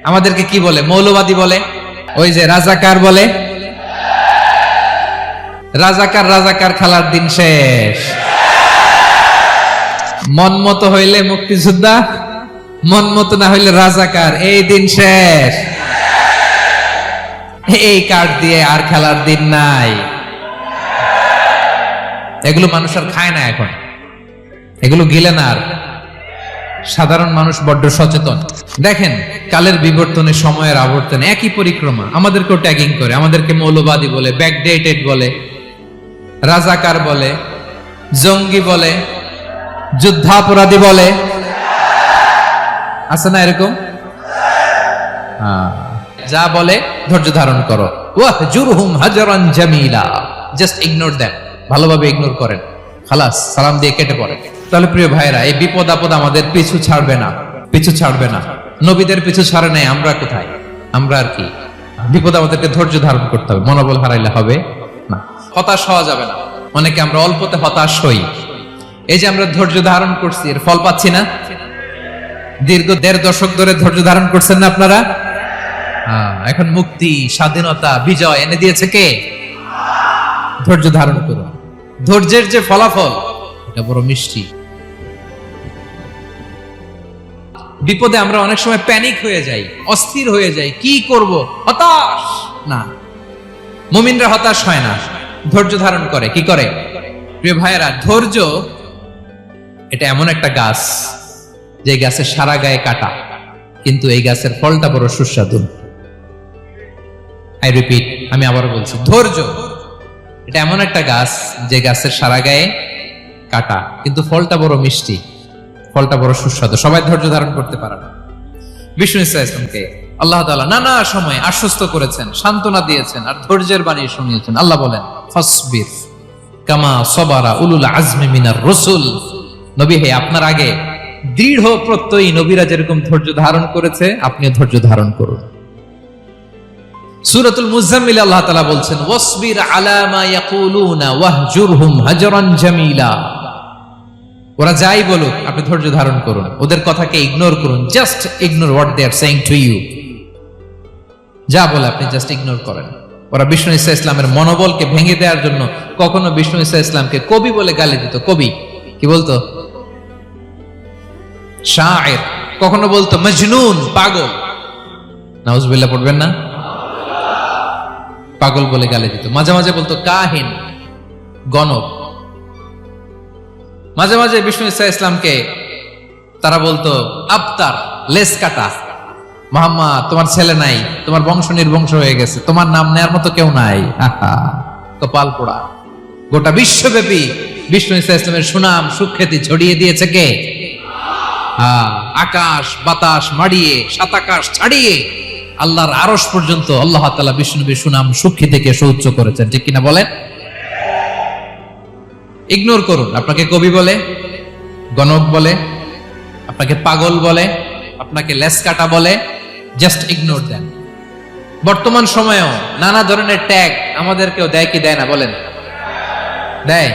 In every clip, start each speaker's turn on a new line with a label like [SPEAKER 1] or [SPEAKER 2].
[SPEAKER 1] আমাদেরকে কি বলে? মৌলবাদী বলে। ওই যে রাজাকার বলে, রাজাকার রাজাকার খেলার দিন শেষ। মন মতো হইলে মুক্তিযোদ্ধা, মন মতো না হইলে রাজাকার, এই দিন শেষ। এই কার্ড দিয়ে আর খেলার দিন নাই। এগুলো মানুষ আর খায় না এখন, এগুলো গিলে না আর। সাধারণ মানুষ বড্ড সচেতন। দেখেন, কালের বিবর্তনে, সময়ের আবর্তনে একই পরিক্রমা। আমাদেরকেও ট্যাগিং করে, আমাদেরকে মৌলবাদী বলে, ব্যাকডেটেড বলে, রাজাকার বলে, জঙ্গি বলে, যুদ্ধাপরাধী বলে। আছে না এরকম? যা বলে ধৈর্য ধারণ করো। ওয়াহজুরহুম হাজরান জামিলা, জাস্ট ইগনোর দেম, ভালোভাবে ইগনোর করেন, খালাস, সালাম দিয়ে কেটে পড়েন। তাহলে প্রিয় ভাইরা, এই বিপদ আপদ আমাদের পিছু ছাড়বে না, পিছু ছাড়বে না। নবীদের পিছু ছাড়ে নাই, আমরা কোথায়? আমরা আর কি? বিপদ আমাদেরকে ধৈর্য ধারণ করতে হবে, মনোবল হারাইলে হবে না। হতাশ হওয়া যাবে না। অনেকে আমরা অল্পতে হতাশ হই। এই যে আমরা ধৈর্য ধারণ করছি, এর ফল পাচ্ছি না। দীর্ঘ 1.5 দশক ধরে ধৈর্য ধারণ করছেন না আপনারা? এখন মুক্তি, স্বাধীনতা, বিজয় এনে দিয়েছে কে? ধৈর্য ধারণ করুন। ধৈর্যের যে ফলাফল, এটা বড় মিষ্টি। বিপদে আমরা অনেক সময় প্যানিক হয়ে যাই, অস্থির হয়ে যাই, কি করব, হতাশ না। মুমিনরা হতাশ হয় না, ধৈর্য ধারণ করে। কি করে? প্রিয় ভাইয়েরা, ধৈর্য এটা এমন একটা গাছ, যে গাছের সারা গায়ে কাটা, কিন্তু এই গাছের ফলটা বড় সুস্বাদু। আই রিপিট, আমি আবার বলছি, ধৈর্য এটা এমন একটা গাছ, যে গাছের সারা গায়ে কাটা, কিন্তু ফলটা বড় মিষ্টি, ফলটা বড় সুস্বাদু। সবাই ধৈর্য ধারণ করতে পারে না। বিষ্ণু ইসলামকে আল্লাহ তাআলা নানা সময় আশ্বস্ত করেছেন, সান্ত্বনা দিয়েছেন, আর ধৈর্যের বাণী শুনিয়েছেন। আল্লাহ বলেন, ফাসবির কামা সাবারা উলুল আজমি মিনার রাসূল। নবী হে, আপনার আগে দৃঢ় প্রত্যয়ী নবীরা যেরকম ধৈর্য ধারণ করেছে, আপনিও ধৈর্য ধারণ করুন। সূরাতুল মুজাম্মিল আল্লাহ তাআলা বলছেন, ওয়াসবির আলা মা ইয়াকুলুনা ওয়াহজুরহুম হাজরান জামিলা। ওরা যাই বলুক, আপনি ধৈর্য ধারণ করুন, ওদের কথাকে ইগনোর করুন। Just ignore what they are saying to you. যা বলে আপনি জাস্ট ইগনোর করেন। ওরা বিষ্ণু ঈসা ইসলামের মনোবলকে ভেঙে দেওয়ার জন্য কখনো বিষ্ণু ঈসা ইসলামকে কবি বলে গালি দিত। কবি কি বলতো? শায়ের। কখনো বলতো মজনুন, পাগল। নাউজুবিল্লাহ পড়বেন না? পাগল বলে গালি দিত। মাঝে মাঝে বলতো কাহিন, গণক। মাঝে মাঝে বিষ্ণু ঈসা ইসলামকে তারা বলতো আবতার, লেস কাটা। মুহাম্মদ, তোমার ছেলে নাই, তোমার বংশ নির্বংশ হয়ে গেছে, তোমার নাম নেয়ার মতো কেউ নাই। কপাল পোড়া। গোটা বিশ্বব্যাপী বিষ্ণু ঈসা ইসলামের সুনাম সুখ্যাতি ছড়িয়ে দিয়েছে কে? আকাশ বাতাস মাড়িয়ে, সাত আকাশ ছাড়িয়ে আল্লাহর আরশ পর্যন্ত আল্লাহ তাআলা বিষ্ণু নবীর সুনাম সুখ্যাতিকে সুউচ্চ করেছেন। ঠিক কিনা বলেন? ইগনোর করুন। আপনাকে কবি বলে, গণক বলে, আপনাকে পাগল বলে, আপনাকে লেস কাটা বলে, জাস্ট ইগনোর দেন। বর্তমান সময়েও নানা ধরনের ট্যাগ আমাদেরকেও দেয় কি দেয় না? বলেন, দেয়।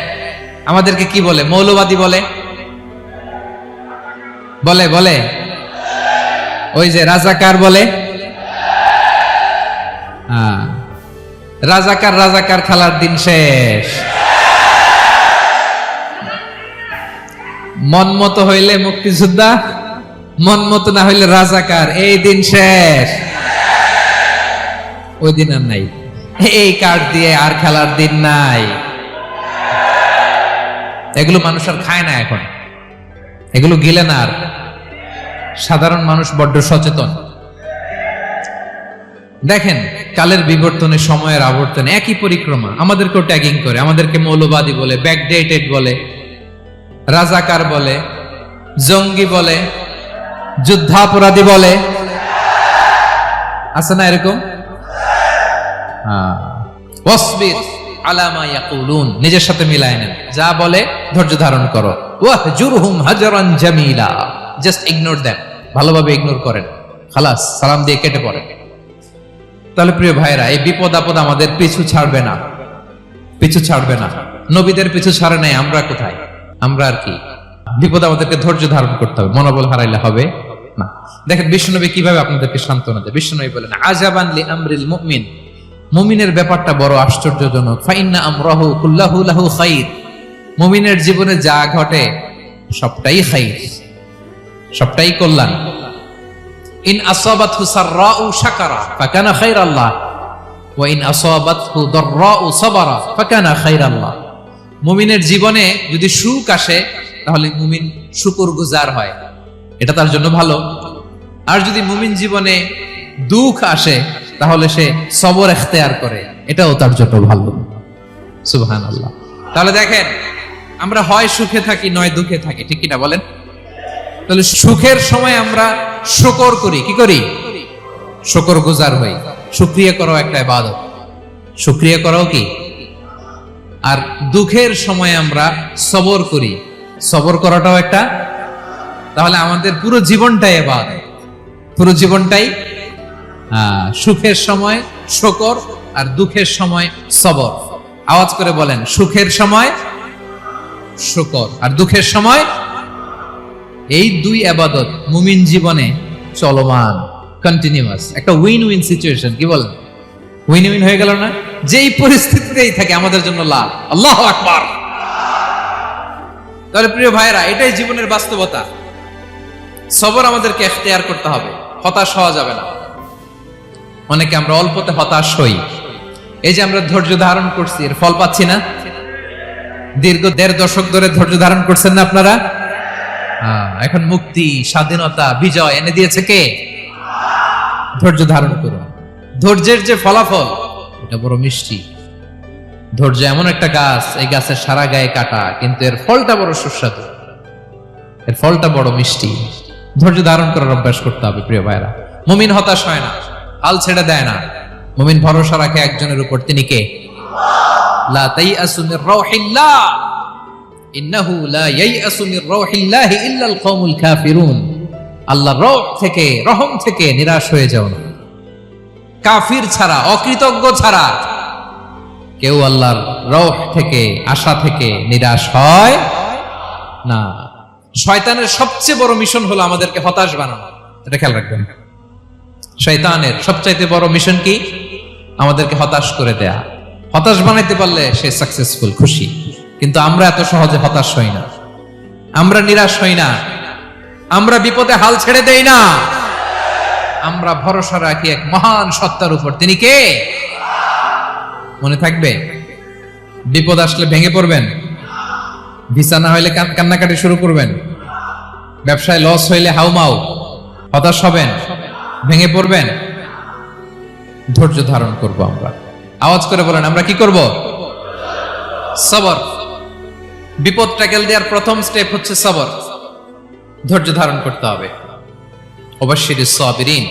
[SPEAKER 1] আমাদেরকে কি বলে? মৌলবাদী বলে, বলে বলে ওই যে রাজাকার বলে। রাজাকার রাজাকার খেলার দিন শেষ। মন মতো হইলে মুক্তিযোদ্ধা, মন মতো না হইলে রাজাকার, এই দিন শেষ। ওই দিন আর নাই। এই কার্ড দিয়ে আর খেলার দিন নাই। এগুলো মানুষ আর খায় না এখন, এগুলো গিলে না আর। সাধারণ মানুষ বড্ড সচেতন। দেখেন, কালের বিবর্তনে, সময়ের আবর্তনে একই পরিক্রমা। আমাদেরকেও ট্যাগিং করে, আমাদেরকে মৌলবাদী বলে, ব্যাকডেটেড বলে, রাজাকার বলে, জঙ্গি বলে, যুদ্ধাপরাধী বলে। আছে না এরকম? ওয়াসবির আলা মা ইয়াকুলুন, নিজের সাথে মিলায় নেন। যা বলে ধৈর্য ধারণ করো। ওয়াহজুরহুম হাজরান জামিলা, জাস্ট ইগনোর দেম, ভালোভাবে ইগনোর করেন, খালাস, সালাম দিয়ে কেটে পড়েন। তাহলে প্রিয় ভাইরা, এই বিপদ আপদ আমাদের পিছু ছাড়বে না, পিছু ছাড়বে না। নবীদের পিছু ছাড়ে নাই, আমরা কোথায়? আমরা আর কি? বিপদ আমাদেরকে ধৈর্য ধারণ করতে হবে, মনোবল হারাইলে হবে না। দেখেন বিশ্বনবী কিভাবে আপনাদেরকে সান্ত্বনা দেয়। বিশ্বনবী বলেন, আজাবান লি আমরিল মুমিন, মুমিনের ব্যাপারটা বড় আশ্চর্যজনক। ফাইন্না আমরাহু কুল্লাহু লাহু খাইর, মুমিনের জীবনে যা ঘটে সবটাই খাইর, সবটাই কল্যাণ। ইন আসাবাতহু সাররাউ শাকারা ফাকানা খাইরাল্লাহ ওয়া ইন আসাবাতহু দাররাউ সাবারা ফাকানা খাইরাল্লাহ। মুমিনের জীবনে যদি সুখ আসে তাহলে মুমিন শুকরগুজার হয়, এটা তার জন্য ভালো। আর যদি মুমিন জীবনে দুঃখ আসে তাহলে সে সবর ইখতিয়ার করে, এটাও তার জন্য ভালো। সুবহানাল্লাহ। তাহলে দেখেন আমরা হয় সুখে থাকি নয় দুঃখে থাকি, ঠিক কিনা বলেন? তাহলে সুখের সময় আমরা শুকর করি, কি করি? শুকরগুজার হই। শুকরিয়া করাও একটা ইবাদত, শুকরিয়া করাও কি? আর দুঃখের সময় আমরা সবর করি, সবর করাটাও একটা। তাহলে আমাদের পুরো জীবনটাই ইবাদত, পুরো জীবনটাই সুখের সময় শুকর আর দুঃখের সময় সবর। আওয়াজ করে বলেন, সুখের সময় শুকর আর দুঃখের সময়। এই দুই ইবাদত মুমিন জীবনে চলমান, কন্টিনিউয়াস, একটা উইন উইন সিচুয়েশন। কি বলেন? উইন উইন হয়ে গেল না? যেই পরিস্থিতিতেই থাকে আমাদের জন্য লাভ। আল্লাহু আকবার। তাহলে প্রিয় ভাইরা, এটাই জীবনের বাস্তবতা। সবর আমাদেরকে ইখতিয়ার করতে হবে, হতাশ হওয়া যাবে না। অনেকে আমরা অল্পতে হতাশ হই। এই যে আমরা ধৈর্য ধারণ করছি, এর ফল পাচ্ছি না? দীর্ঘ 1.5 দশক ধরে ধৈর্য ধারণ করছেন না আপনারা? এখন মুক্তি, স্বাধীনতা, বিজয় এনে দিয়েছে কে? ধৈর্য ধারণ করুন। ধৈর্যের যে ফলাফল, এটা বড় মিষ্টি। ধৈর্য এমন একটা গাছ, এই গাছের সারা গায়ে কাটা, কিন্তু এর ফলটা বড় সুস্বাদু, এর ফলটা বড় মিষ্টি। ধৈর্য ধারণ করার অভ্যাস করতে হবে প্রিয় ভাইরা। মুমিন হতাশ হয় না, হাল ছেড়ে দেয় না। মুমিন ভরসা রাখে একজনের উপর, তিনি কে? লা তাইয়াসু মির রাউহিল্লাহ ইন্নাহু লা ইয়াইয়াসু মির রাউহিল্লাহি ইল্লাল কওমুল কাফিরুন। আল্লাহর রহ থেকে, রহম থেকে নিরাশ হয়ে যাও না। কাফির ছাড়া, অকৃতজ্ঞ ছাড়া কেউ আল্লাহর রহ থেকে, আশা থেকে নিরাশ হয় না। শয়তানের সবচেয়ে বড় মিশন হলো আমাদেরকে হতাশ বানানো, এটা খেয়াল রাখবেন। শয়তানের সবচাইতে বড় মিশন কি? আমাদেরকে হতাশ করে দেয়া। হতাশ বানাইতে পারলে সে সাকসেসফুল, খুশি। কিন্তু আমরা এত সহজে হতাশ হই না, আমরা নিরাশ হই না, আমরা বিপদে হাল ছেড়ে দেই না। আমরা ভরসা রাখি এক মহান সত্তার উপর, তিনি কে? মনে থাকবে? বিপদ আসলে ভেঙে পড়বেন, ভিসা না হইলে কান্নাকাটি শুরু করবেন, ব্যবসায় লস হইলে হাউমাউ, হতাশ হবেন, ভেঙে পড়বেন। ধৈর্য ধারণ করব আমরা। আওয়াজ করে বলেন, আমরা কি করব? সবর। বিপদ ট্যাকেল দেওয়ার প্রথম স্টেপ হচ্ছে সবর, ধৈর্য ধারণ করতে হবে। অবশ্যই সাবিরিন,